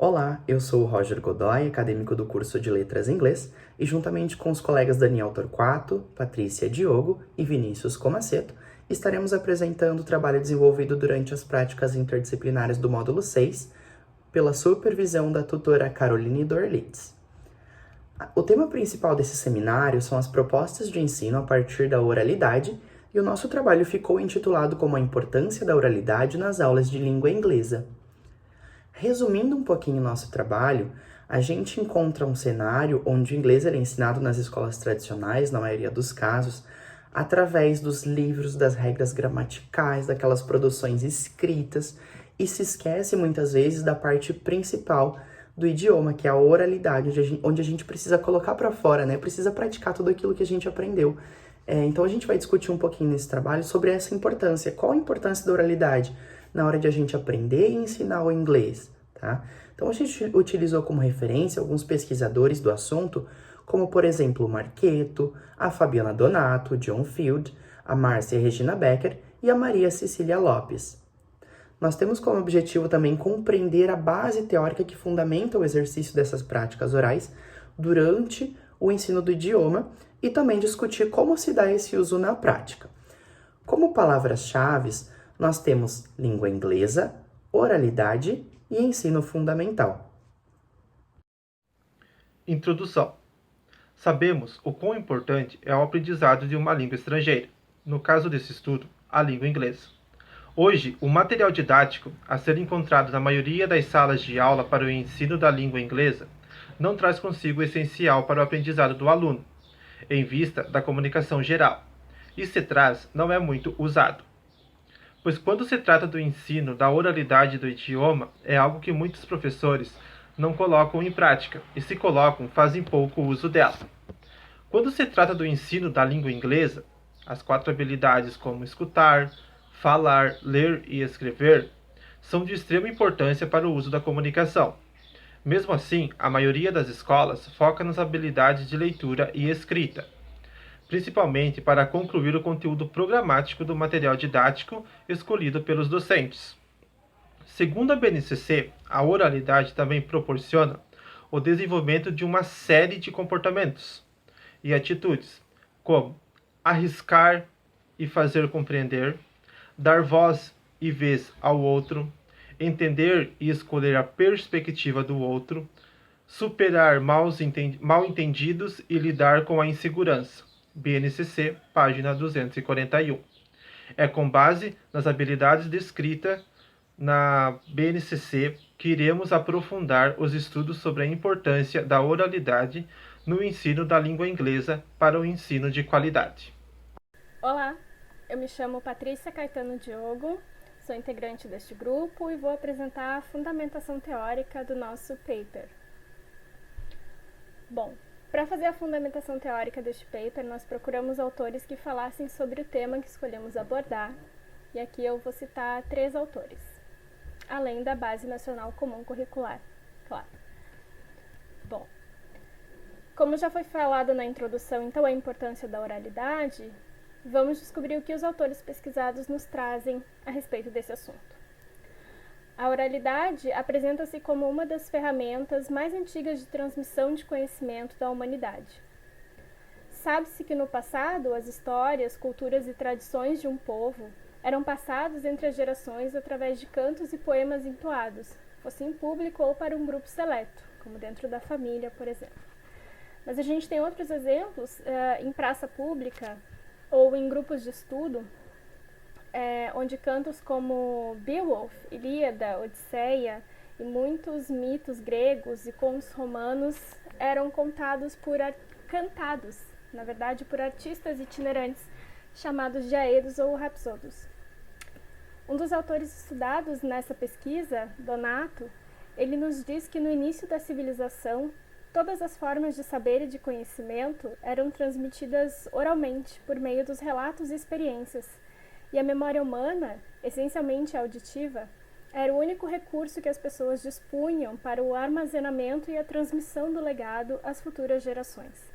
Olá, eu sou o Roger Godoy, acadêmico do curso de Letras Inglês, e juntamente com os colegas Daniel Torquato, Patrícia Diogo e Vinícius Comaceto, estaremos apresentando o trabalho desenvolvido durante as práticas interdisciplinares do módulo 6, pela supervisão da tutora Caroline Dorlitz. O tema principal desse seminário são as propostas de ensino a partir da oralidade, e o nosso trabalho ficou intitulado como A Importância da Oralidade nas Aulas de Língua Inglesa. Resumindo um pouquinho o nosso trabalho, a gente encontra um cenário onde o inglês é ensinado nas escolas tradicionais, na maioria dos casos, através dos livros, das regras gramaticais, daquelas produções escritas, e se esquece muitas vezes da parte principal do idioma, que é a oralidade, onde a gente precisa colocar para fora, né? Precisa praticar tudo aquilo que a gente aprendeu. Então a gente vai discutir um pouquinho nesse trabalho sobre essa importância. Qual a importância da oralidade na hora de a gente aprender e ensinar o inglês, tá? Então a gente utilizou como referência alguns pesquisadores do assunto, como por exemplo o Marqueto, a Fabiana Donato, o John Field, a Márcia Regina Becker e a Maria Cecília Lopes. Nós temos como objetivo também compreender a base teórica que fundamenta o exercício dessas práticas orais durante o ensino do idioma e também discutir como se dá esse uso na prática. Como palavras-chave, nós temos língua inglesa, oralidade e ensino fundamental. Introdução. Sabemos o quão importante é o aprendizado de uma língua estrangeira, no caso desse estudo, a língua inglesa. Hoje, o material didático a ser encontrado na maioria das salas de aula para o ensino da língua inglesa não traz consigo o essencial para o aprendizado do aluno, em vista da comunicação geral, e se traz não é muito usado. Pois quando se trata do ensino da oralidade do idioma, é algo que muitos professores não colocam em prática, e se colocam, fazem pouco uso dela. Quando se trata do ensino da língua inglesa, as 4 habilidades como escutar, falar, ler e escrever são de extrema importância para o uso da comunicação. Mesmo assim, a maioria das escolas foca nas habilidades de leitura e escrita, principalmente para concluir o conteúdo programático do material didático escolhido pelos docentes. Segundo a BNCC, a oralidade também proporciona o desenvolvimento de uma série de comportamentos e atitudes, como arriscar e fazer compreender, dar voz e vez ao outro, entender e escolher a perspectiva do outro, superar mal-entendidos e lidar com a insegurança. BNCC, página 241. É com base nas habilidades descritas na BNCC que iremos aprofundar os estudos sobre a importância da oralidade no ensino da língua inglesa para o ensino de qualidade. Olá, eu me chamo Patrícia Caetano Diogo, sou integrante deste grupo e vou apresentar a fundamentação teórica do nosso paper. Bom, para fazer a fundamentação teórica deste paper, nós procuramos autores que falassem sobre o tema que escolhemos abordar, e aqui eu vou citar 3 autores, além da Base Nacional Comum Curricular, claro. Bom, como já foi falado na introdução, então, a importância da oralidade, vamos descobrir o que os autores pesquisados nos trazem a respeito desse assunto. A oralidade apresenta-se como uma das ferramentas mais antigas de transmissão de conhecimento da humanidade. Sabe-se que no passado, as histórias, culturas e tradições de um povo eram passadas entre as gerações através de cantos e poemas entoados, fosse em público ou para um grupo seleto, como dentro da família, por exemplo. Mas a gente tem outros exemplos em praça pública ou em grupos de estudo, onde cantos como Beowulf, Ilíada, Odisseia e muitos mitos gregos e contos romanos eram cantados, na verdade, por artistas itinerantes chamados de aedos ou rapsodos. Um dos autores estudados nessa pesquisa, Donato, ele nos diz que no início da civilização, todas as formas de saber e de conhecimento eram transmitidas oralmente, por meio dos relatos e experiências, e a memória humana, essencialmente auditiva, era o único recurso que as pessoas dispunham para o armazenamento e a transmissão do legado às futuras gerações.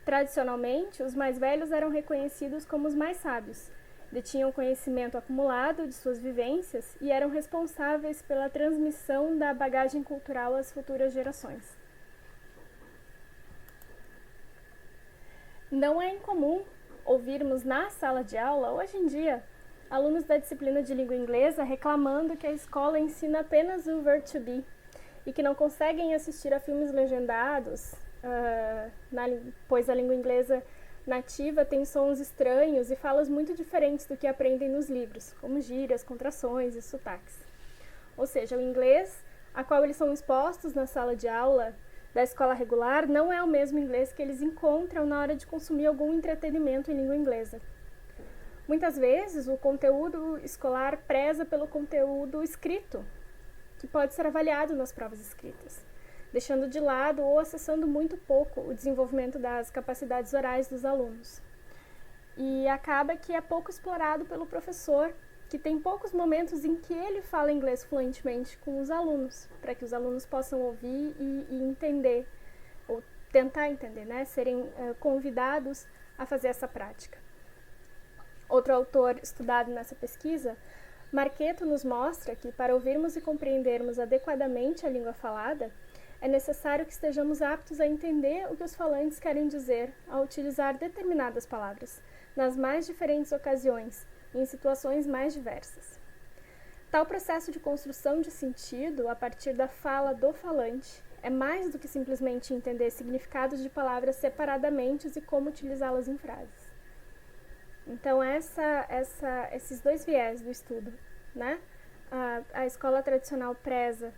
Tradicionalmente, os mais velhos eram reconhecidos como os mais sábios, detinham conhecimento acumulado de suas vivências e eram responsáveis pela transmissão da bagagem cultural às futuras gerações. Não é incomum ouvirmos na sala de aula, hoje em dia, alunos da disciplina de língua inglesa reclamando que a escola ensina apenas o verbo to be e que não conseguem assistir a filmes legendados, pois a língua inglesa nativa tem sons estranhos e falas muito diferentes do que aprendem nos livros, como gírias, contrações e sotaques. Ou seja, o inglês a qual eles são expostos na sala de aula da escola regular não é o mesmo inglês que eles encontram na hora de consumir algum entretenimento em língua inglesa. Muitas vezes, o conteúdo escolar preza pelo conteúdo escrito, que pode ser avaliado nas provas escritas, deixando de lado ou acessando muito pouco o desenvolvimento das capacidades orais dos alunos. E acaba que é pouco explorado pelo professor, que tem poucos momentos em que ele fala inglês fluentemente com os alunos, para que os alunos possam ouvir e entender, ou tentar entender, né? Serem convidados a fazer essa prática. Outro autor estudado nessa pesquisa, Marqueto, nos mostra que, para ouvirmos e compreendermos adequadamente a língua falada, é necessário que estejamos aptos a entender o que os falantes querem dizer ao utilizar determinadas palavras, nas mais diferentes ocasiões e em situações mais diversas. Tal processo de construção de sentido a partir da fala do falante é mais do que simplesmente entender significados de palavras separadamente e como utilizá-las em frases. Então, esses dois viés do estudo, né? A escola tradicional preza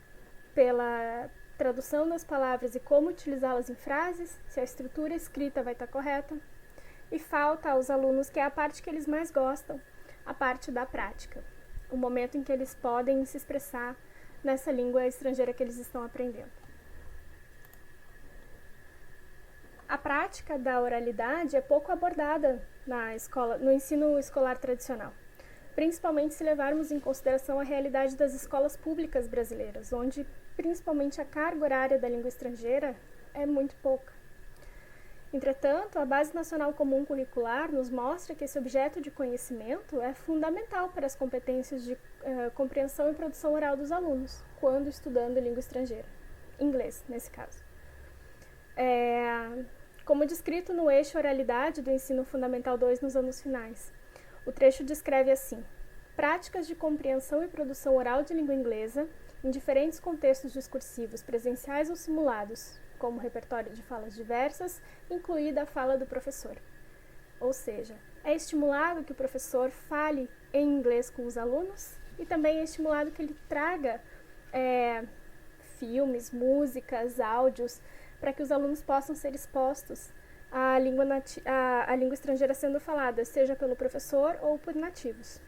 pela tradução das palavras e como utilizá-las em frases, se a estrutura escrita vai estar correta, e falta aos alunos, que é a parte que eles mais gostam, a parte da prática, o momento em que eles podem se expressar nessa língua estrangeira que eles estão aprendendo. A prática da oralidade é pouco abordada no ensino escolar tradicional, principalmente se levarmos em consideração a realidade das escolas públicas brasileiras, onde principalmente a carga horária da língua estrangeira é muito pouca. Entretanto, a Base Nacional Comum Curricular nos mostra que esse objeto de conhecimento é fundamental para as competências de compreensão e produção oral dos alunos, quando estudando língua estrangeira, inglês nesse caso. Como descrito no eixo Oralidade do Ensino Fundamental 2 nos anos finais, o trecho descreve assim: práticas de compreensão e produção oral de língua inglesa em diferentes contextos discursivos, presenciais ou simulados, como repertório de falas diversas, incluída a fala do professor. Ou seja, é estimulado que o professor fale em inglês com os alunos e também é estimulado que ele traga filmes, músicas, áudios, para que os alunos possam ser expostos à língua estrangeira sendo falada, seja pelo professor ou por nativos.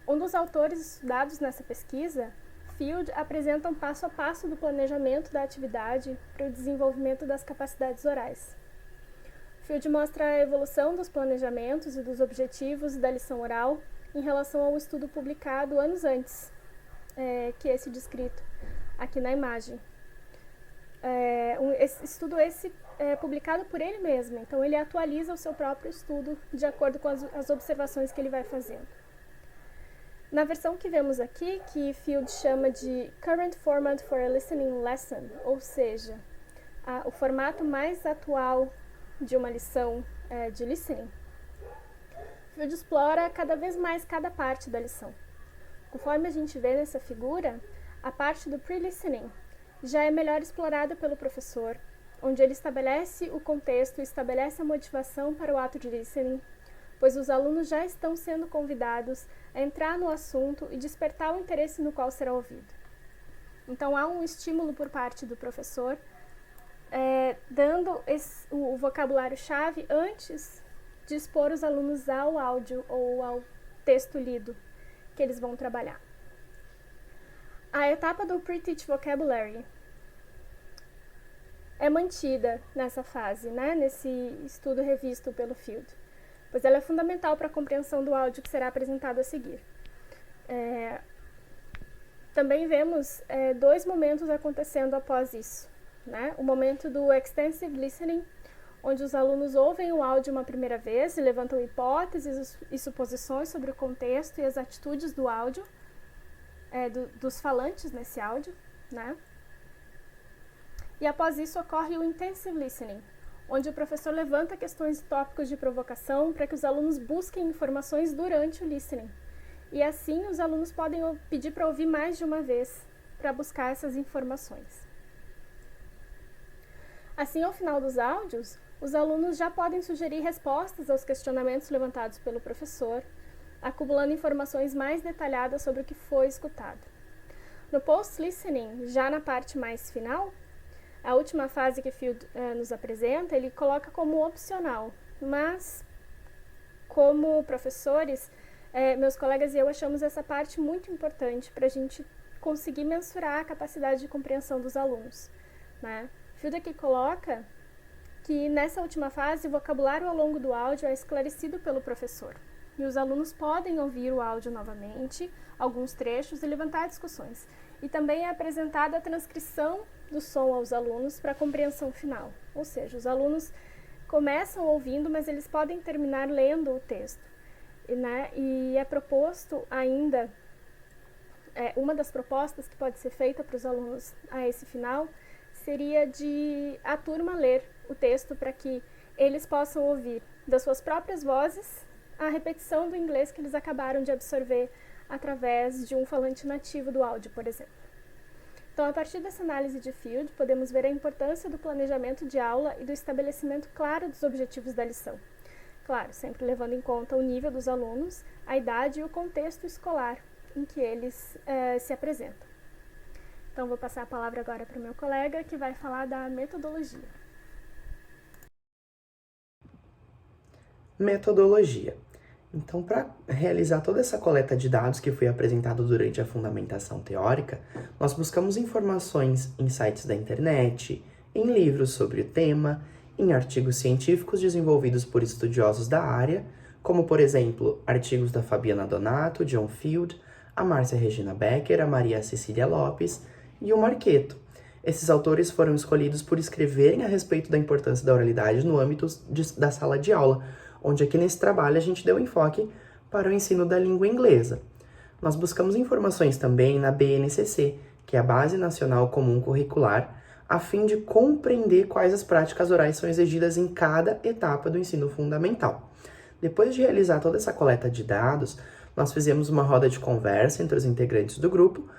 Um dos autores estudados nessa pesquisa, Field, apresenta um passo a passo do planejamento da atividade para o desenvolvimento das capacidades orais. Field mostra a evolução dos planejamentos e dos objetivos da lição oral em relação ao estudo publicado anos antes, que esse descrito aqui na imagem. Esse estudo é publicado por ele mesmo, então ele atualiza o seu próprio estudo de acordo com as observações que ele vai fazendo. Na versão que vemos aqui, que Field chama de Current Format for a Listening Lesson, ou seja, o formato mais atual de uma lição de listening, Field explora cada vez mais cada parte da lição. Conforme a gente vê nessa figura, a parte do pre-listening já é melhor explorada pelo professor, onde ele estabelece o contexto e estabelece a motivação para o ato de listening, pois os alunos já estão sendo convidados a entrar no assunto e despertar o interesse no qual será ouvido. Então, há um estímulo por parte do professor, dando o vocabulário-chave antes de expor os alunos ao áudio ou ao texto lido que eles vão trabalhar. A etapa do Pre-Teach Vocabulary é mantida nessa fase, né, nesse estudo revisto pelo Field, pois ela é fundamental para a compreensão do áudio que será apresentado a seguir. Também vemos dois momentos acontecendo após isso, né? O momento do Extensive Listening, onde os alunos ouvem o áudio uma primeira vez e levantam hipóteses e suposições sobre o contexto e as atitudes do áudio, dos falantes nesse áudio, né? E após isso ocorre o intensive listening, onde o professor levanta questões e tópicos de provocação para que os alunos busquem informações durante o listening. E assim os alunos podem pedir para ouvir mais de uma vez para buscar essas informações. Assim, ao final dos áudios, os alunos já podem sugerir respostas aos questionamentos levantados pelo professor, acumulando informações mais detalhadas sobre o que foi escutado. No post-listening, já na parte mais final, a última fase que Field nos apresenta, ele coloca como opcional, mas como professores, meus colegas e eu achamos essa parte muito importante para a gente conseguir mensurar a capacidade de compreensão dos alunos, né? Field aqui coloca que nessa última fase o vocabulário ao longo do áudio é esclarecido pelo professor e os alunos podem ouvir o áudio novamente, alguns trechos e levantar discussões. E também é apresentada a transcrição do som aos alunos para a compreensão final, ou seja, os alunos começam ouvindo, mas eles podem terminar lendo o texto, né? E é proposto ainda, uma das propostas que pode ser feita para os alunos a esse final seria de a turma ler o texto para que eles possam ouvir das suas próprias vozes a repetição do inglês que eles acabaram de absorver através de um falante nativo do áudio, por exemplo. Então, a partir dessa análise de Field, podemos ver a importância do planejamento de aula e do estabelecimento claro dos objetivos da lição. Claro, sempre levando em conta o nível dos alunos, a idade e o contexto escolar em que eles se apresentam. Então, vou passar a palavra agora para o meu colega, que vai falar da metodologia. Metodologia. Então, para realizar toda essa coleta de dados que foi apresentado durante a fundamentação teórica, nós buscamos informações em sites da internet, em livros sobre o tema, em artigos científicos desenvolvidos por estudiosos da área, como, por exemplo, artigos da Fabiana Donato, John Field, a Márcia Regina Becker, a Maria Cecília Lopes e o Marqueto. Esses autores foram escolhidos por escreverem a respeito da importância da oralidade no âmbito da sala de aula, onde aqui nesse trabalho a gente deu enfoque para o ensino da língua inglesa. Nós buscamos informações também na BNCC, que é a Base Nacional Comum Curricular, a fim de compreender quais as práticas orais são exigidas em cada etapa do ensino fundamental. Depois de realizar toda essa coleta de dados, nós fizemos uma roda de conversa entre os integrantes do grupo,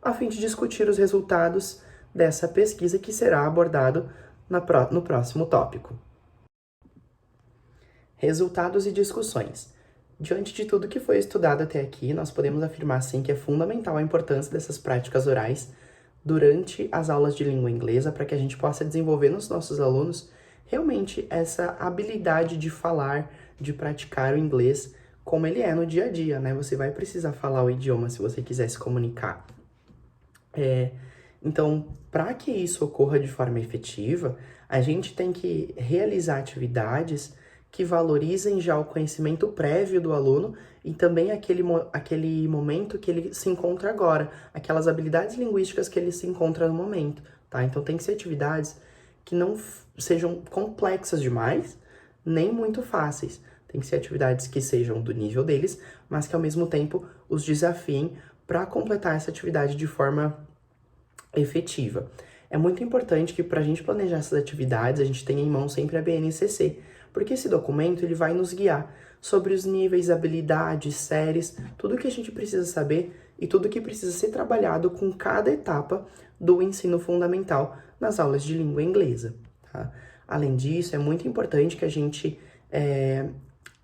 a fim de discutir os resultados dessa pesquisa que será abordado no próximo tópico. Resultados e discussões. Diante de tudo que foi estudado até aqui, nós podemos afirmar sim que é fundamental a importância dessas práticas orais durante as aulas de língua inglesa para que a gente possa desenvolver nos nossos alunos realmente essa habilidade de falar, de praticar o inglês como ele é no dia a dia, né? Você vai precisar falar o idioma se você quiser se comunicar. Então, para que isso ocorra de forma efetiva, a gente tem que realizar atividades que valorizem já o conhecimento prévio do aluno e também aquele momento que ele se encontra agora, aquelas habilidades linguísticas que ele se encontra no momento, tá? Então, tem que ser atividades que não sejam complexas demais, nem muito fáceis. Tem que ser atividades que sejam do nível deles, mas que ao mesmo tempo os desafiem para completar essa atividade de forma efetiva. É muito importante que para a gente planejar essas atividades, a gente tenha em mão sempre a BNCC, porque esse documento ele vai nos guiar sobre os níveis, habilidades, séries, tudo que a gente precisa saber e tudo que precisa ser trabalhado com cada etapa do ensino fundamental nas aulas de língua inglesa. Tá? Além disso, é muito importante que a gente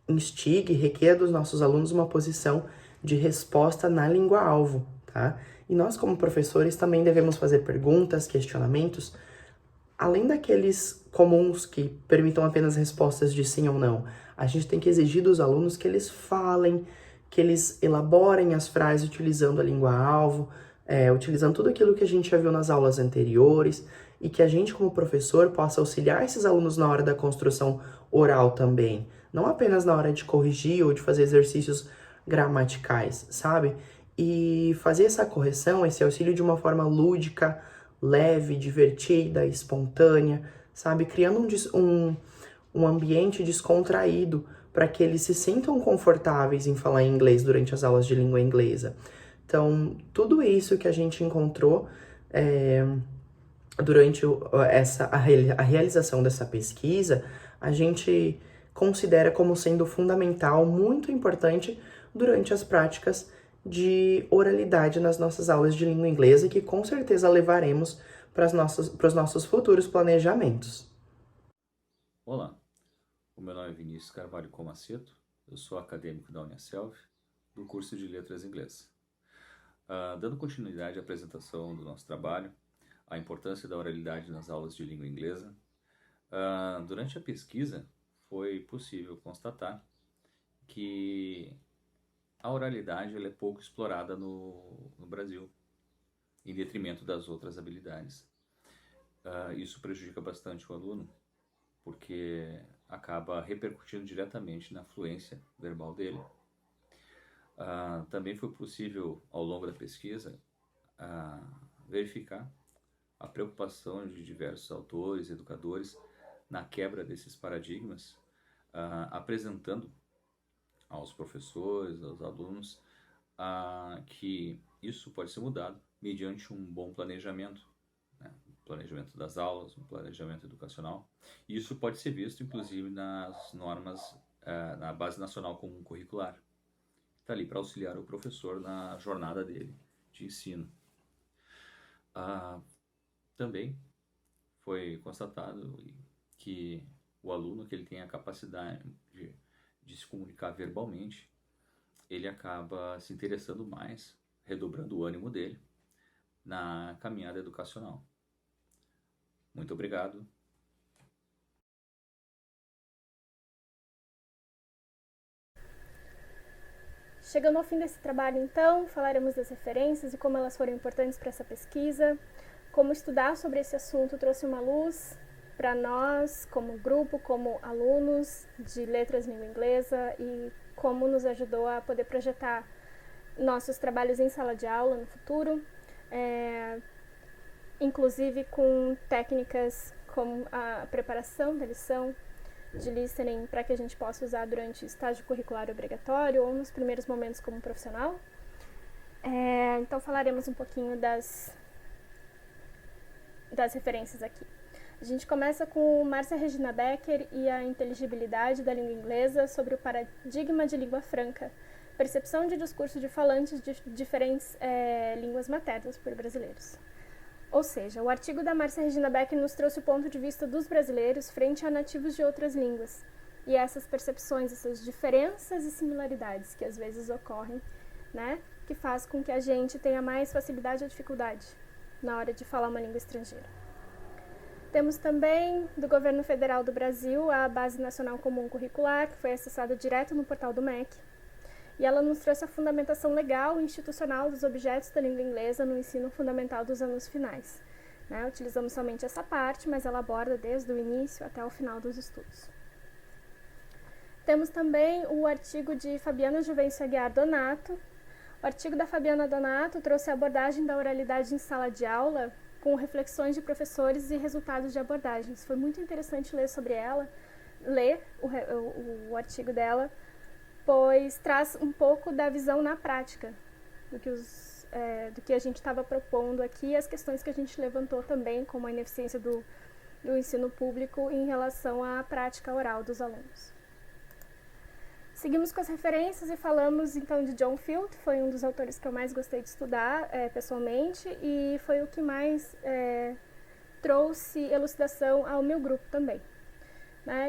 instigue, requer dos nossos alunos uma posição de resposta na língua-alvo, tá? E nós, como professores, também devemos fazer perguntas, questionamentos, além daqueles comuns que permitam apenas respostas de sim ou não. A gente tem que exigir dos alunos que eles falem, que eles elaborem as frases utilizando a língua-alvo, utilizando tudo aquilo que a gente já viu nas aulas anteriores, e que a gente, como professor, possa auxiliar esses alunos na hora da construção oral também. Não apenas na hora de corrigir ou de fazer exercícios gramaticais, sabe? E fazer essa correção, esse auxílio de uma forma lúdica, leve, divertida, espontânea, sabe? Criando um ambiente descontraído para que eles se sintam confortáveis em falar inglês durante as aulas de língua inglesa. Então, tudo isso que a gente encontrou durante a realização dessa pesquisa, a gente considera como sendo fundamental, muito importante, durante as práticas de oralidade nas nossas aulas de língua inglesa, que com certeza levaremos para os nossos futuros planejamentos. Olá, o meu nome é Vinícius Carvalho Comaceto, eu sou acadêmico da Uniaselv, do curso de Letras Inglês. Dando continuidade à apresentação do nosso trabalho, a importância da oralidade nas aulas de língua inglesa, durante a pesquisa foi possível constatar que a oralidade ela é pouco explorada no Brasil, em detrimento das outras habilidades. Isso prejudica bastante o aluno, porque acaba repercutindo diretamente na fluência verbal dele. Também foi possível, ao longo da pesquisa, verificar a preocupação de diversos autores, educadores, na quebra desses paradigmas, apresentando aos professores, aos alunos, que isso pode ser mudado mediante um bom planejamento, né? Um planejamento das aulas, um planejamento educacional. E isso pode ser visto, inclusive, nas normas, na Base Nacional Comum Curricular. Está ali para auxiliar o professor na jornada dele de ensino. Também foi constatado que o aluno que ele tem a capacidade de se comunicar verbalmente, ele acaba se interessando mais, redobrando o ânimo dele na caminhada educacional. Muito obrigado. Chegando ao fim desse trabalho, então, falaremos das referências e como elas foram importantes para essa pesquisa, como estudar sobre esse assunto trouxe uma luz para nós, como grupo, como alunos de letras língua inglesa, e como nos ajudou a poder projetar nossos trabalhos em sala de aula no futuro, inclusive com técnicas como a preparação da lição de listening para que a gente possa usar durante o estágio curricular obrigatório ou nos primeiros momentos como profissional. Então falaremos um pouquinho das referências aqui. A gente começa com Márcia Regina Becker e a inteligibilidade da língua inglesa sobre o paradigma de língua franca, percepção de discurso de falantes de diferentes línguas maternas por brasileiros. Ou seja, o artigo da Márcia Regina Becker nos trouxe o ponto de vista dos brasileiros frente a nativos de outras línguas, e essas percepções, essas diferenças e similaridades que às vezes ocorrem, né, que faz com que a gente tenha mais facilidade ou dificuldade na hora de falar uma língua estrangeira. Temos também, do Governo Federal do Brasil, a Base Nacional Comum Curricular, que foi acessada direto no portal do MEC, e ela nos trouxe a fundamentação legal e institucional dos objetos da língua inglesa no ensino fundamental dos anos finais. Utilizamos somente essa parte, mas ela aborda desde o início até o final dos estudos. Temos também o artigo de Fabiana Juvencio Aguiar Donato. O artigo da Fabiana Donato trouxe a abordagem da oralidade em sala de aula, com reflexões de professores e resultados de abordagens. Foi muito interessante ler sobre ela, ler o artigo dela, pois traz um pouco da visão na prática do que a gente estava propondo aqui, e as questões que a gente levantou também, como a ineficiência do ensino público em relação à prática oral dos alunos. Seguimos com as referências e falamos então de John Field, foi um dos autores que eu mais gostei de estudar pessoalmente, e foi o que mais trouxe elucidação ao meu grupo também.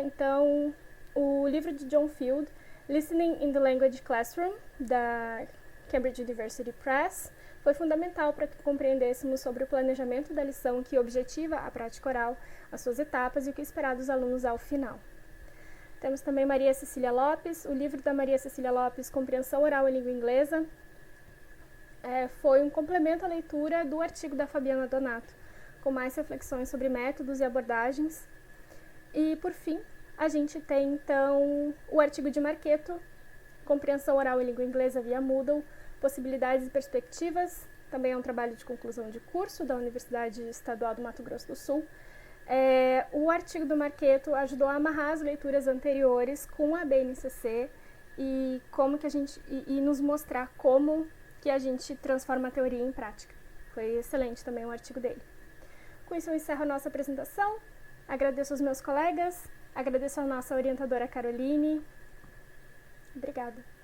Então, o livro de John Field, Listening in the Language Classroom, da Cambridge University Press, foi fundamental para que compreendêssemos sobre o planejamento da lição que objetiva a prática oral, as suas etapas e o que esperar dos alunos ao final. Temos também Maria Cecília Lopes. O livro da Maria Cecília Lopes, Compreensão Oral em Língua Inglesa, foi um complemento à leitura do artigo da Fabiana Donato, com mais reflexões sobre métodos e abordagens. E, por fim, a gente tem, então, o artigo de Marqueto, Compreensão Oral em Língua Inglesa via Moodle, Possibilidades e Perspectivas. Também é um trabalho de conclusão de curso da Universidade Estadual do Mato Grosso do Sul, O artigo do Marqueto ajudou a amarrar as leituras anteriores com a BNCC e como que e nos mostrar como que a gente transforma a teoria em prática. Foi excelente também o artigo dele. Com isso eu encerro a nossa apresentação. Agradeço aos meus colegas, agradeço a nossa orientadora Caroline. Obrigada.